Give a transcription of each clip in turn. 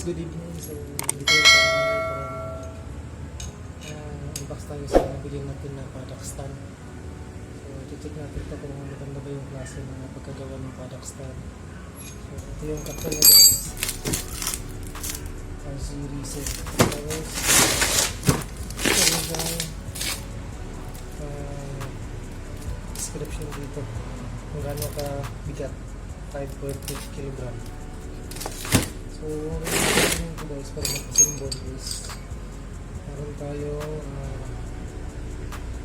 good evening. So, dito tayo para unbox tayo sa nabili natin na paddock stand. So, check natin ito kung maganda ba yung klase ng pagkagawa ng paddock stand. So, ito yung kapal na guys. Razing reset. Tapos, ito yung description dito kung gaano ka bigat, 5.8 kg. So, ito guys, para magpasimbol is meron tayong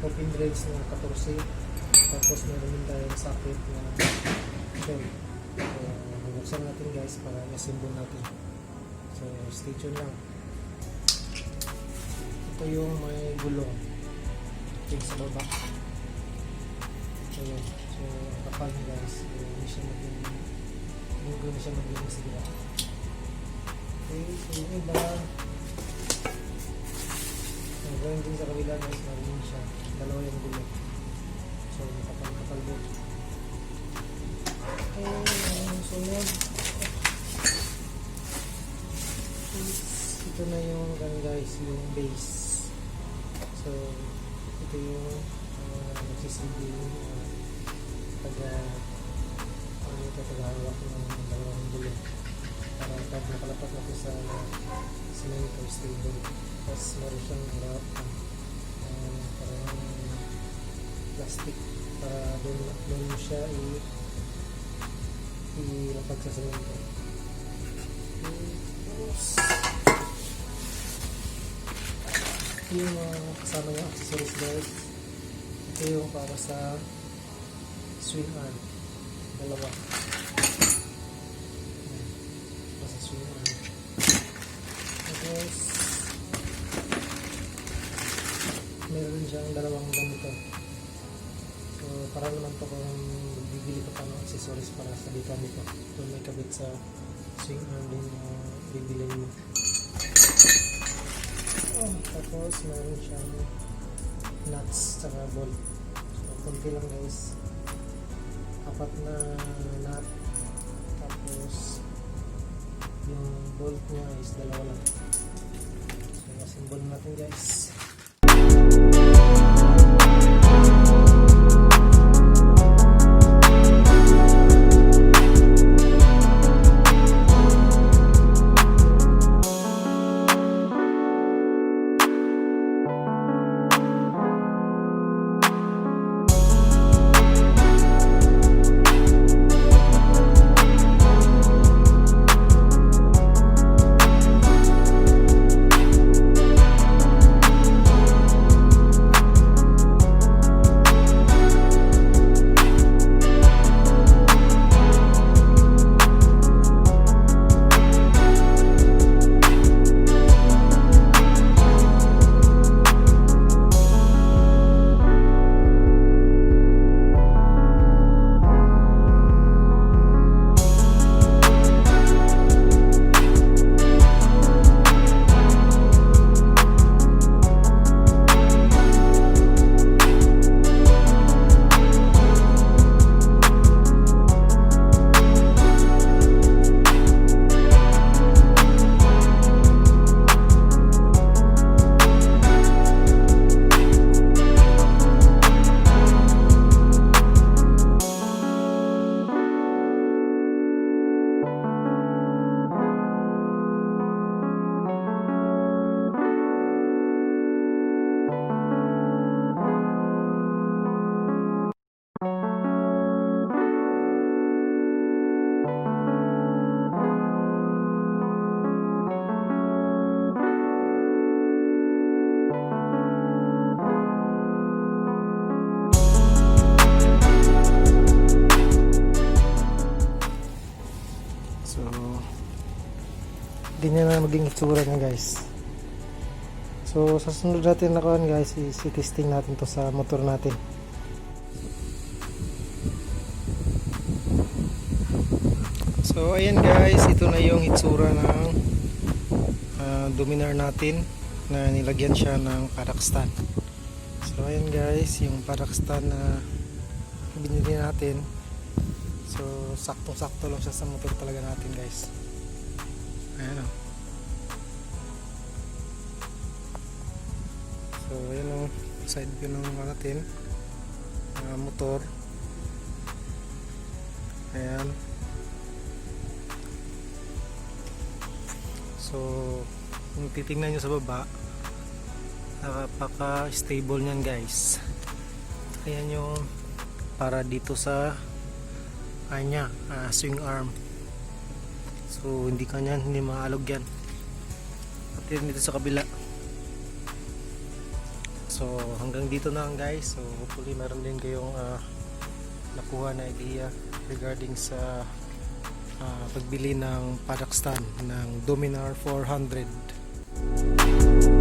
open range na 14, tapos meron din tayong socket na 12. So, bubuksan natin guys para i-assemble natin. So, stay tuned lang. Ito yung may gulong ito sa baba. Ayan. So, kapal niya guys, hindi siya maging sigla. Okay, so yung iba gawin din sa kabila guys, maraming siya, dalawa yung gulong. So, kapal din. Okay, yung sunod ito na yung guys, yung base. So, ito yung nagsisilbing tagahawak ng dalawang gulong para pag nakalapat natin sa cement or stable. Tapos meron siyang parang plastic para doon siya ilapag sa cement. Tapos ito yung kasama yung accessories guys. Ito yung para sa swing arm, dalawa para sa swing arm. Tapos meron siyang dalawang ganito. So para naman to kung bibili ka pa ng accessories para sa bitan nito, kung may kabit sa swing arm din bibili mo. Tapos meron siyang nuts saka bolt. So konti lang guys, 4 na nut, tapos yung bolt niya is 2 lang. So assemble natin guys. Ganyan na maging itsura niya guys. So sa sunod natin na kuhan guys, i-testing natin to sa motor natin. So ayan guys, ito na yung itsura ng Dominar natin na nilagyan siya ng paddock stand. So ayan guys, yung paddock stand na binili natin. So saktong-sakto lang siya sa motor talaga natin guys. Ayan o. So yun ang side view ng natin, motor. Ayan. So kung titingnan nyo sa baba, napaka stable nyan guys. Ayan yung para dito sa kanya, swing arm. So hindi maalog yan. At yun dito sa kabila. So hanggang dito na lang guys. So hopefully meron din kayong nakuha na idea regarding sa pagbili ng paddock stand ng Dominar 400.